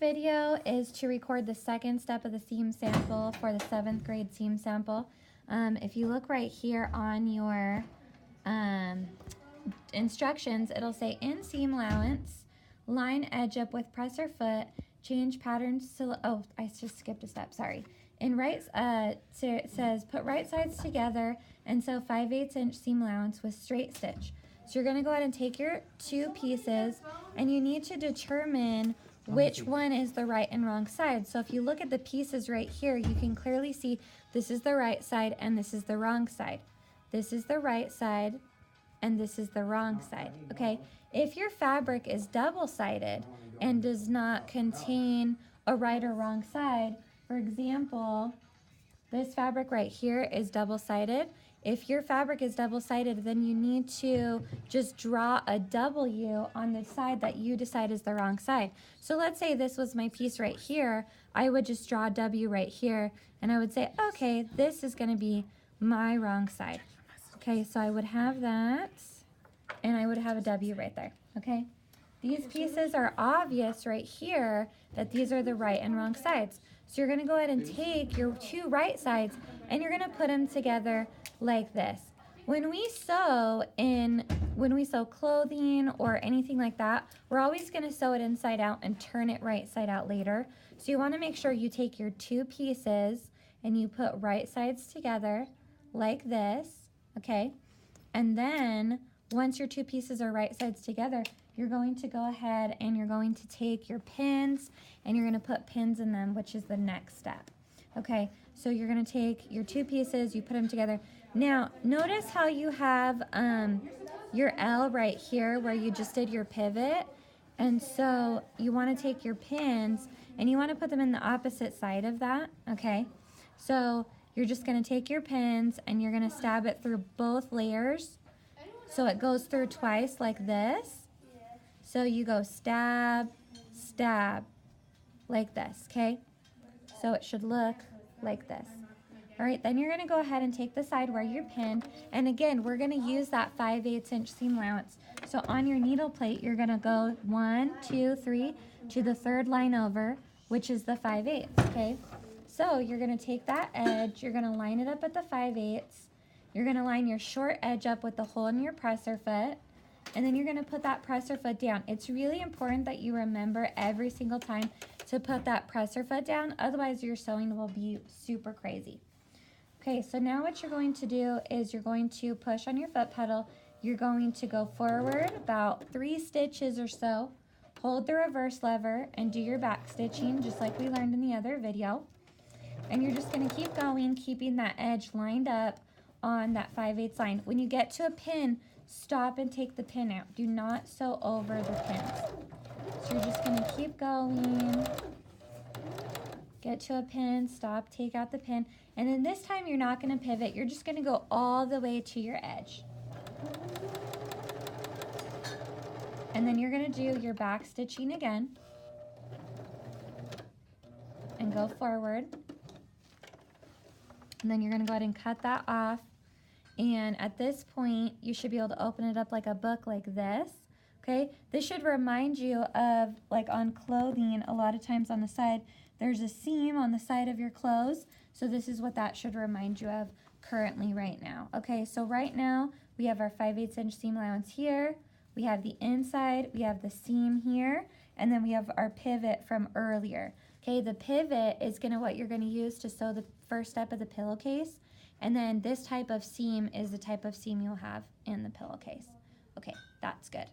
Video is to record the second step of the seam sample for the 7th grade seam sample. If you look right here on your instructions, it'll say in seam allowance, line edge up with presser foot, change patterns to, oh, I just skipped a step, sorry. In right, so it says put right sides together and sew 5/8 inch seam allowance with straight stitch. So you're gonna go ahead and take your two pieces and you need to determine which one is the right and wrong side. So if you look at the pieces right here, you can clearly see this is the right side and this is the wrong side. This is the right side and this is the wrong side, okay? If your fabric is double-sided and does not contain a right or wrong side, for example, this fabric right here is double-sided. If your fabric is double-sided, then you need to just draw a W on the side that you decide is the wrong side. So let's say this was my piece right here. I would just draw a W right here, and I would say, okay, this is gonna be my wrong side. Okay, so I would have that, and I would have a W right there, okay? These pieces are obvious right here that these are the right and wrong sides. So you're gonna go ahead and take your two right sides and you're gonna put them together like this. When we sew clothing or anything like that, we're always gonna sew it inside out and turn it right side out later. So you wanna make sure you take your two pieces and you put right sides together like this, okay? And then once your two pieces are right sides together, you're going to go ahead and you're going to take your pins and you're going to put pins in them, which is the next step. Okay, so you're going to take your two pieces, you put them together. Now, notice how you have your L right here where you just did your pivot. And so you want to take your pins and you want to put them in the opposite side of that, okay? So you're just going to take your pins and you're going to stab it through both layers. So it goes through twice like this. So you go stab, stab, like this, okay? So it should look like this. All right, then you're gonna go ahead and take the side where you're pinned, and again, we're gonna use that 5/8 inch seam allowance. So on your needle plate, you're gonna go 1, 2, 3 to the third line over, which is the 5/8, okay? So you're gonna take that edge, you're gonna line it up at the 5/8. You're gonna line your short edge up with the hole in your presser foot, and then you're gonna put that presser foot down. It's really important that you remember every single time to put that presser foot down, otherwise your sewing will be super crazy. Okay, so now what you're going to do is you're going to push on your foot pedal. You're going to go forward about 3 stitches or so, hold the reverse lever, and do your back stitching, just like we learned in the other video. And you're just gonna keep going, keeping that edge lined up on that 5/8 line. When you get to a pin, stop and take the pin out. Do not sew over the pins. So you're just gonna keep going, get to a pin, stop, take out the pin, and then this time you're not gonna pivot, you're just gonna go all the way to your edge. And then you're gonna do your back stitching again, and go forward. And then you're gonna go ahead and cut that off. And at this point, you should be able to open it up like a book like this, okay? This should remind you of, like on clothing, a lot of times on the side, there's a seam on the side of your clothes. So this is what that should remind you of currently right now. Okay, so right now, we have our 5/8 inch seam allowance here. We have the inside, we have the seam here, and then we have our pivot from earlier. Okay, the pivot is what you're gonna use to sew the first step of the pillowcase. And then this type of seam is the type of seam you'll have in the pillowcase. Okay, that's good.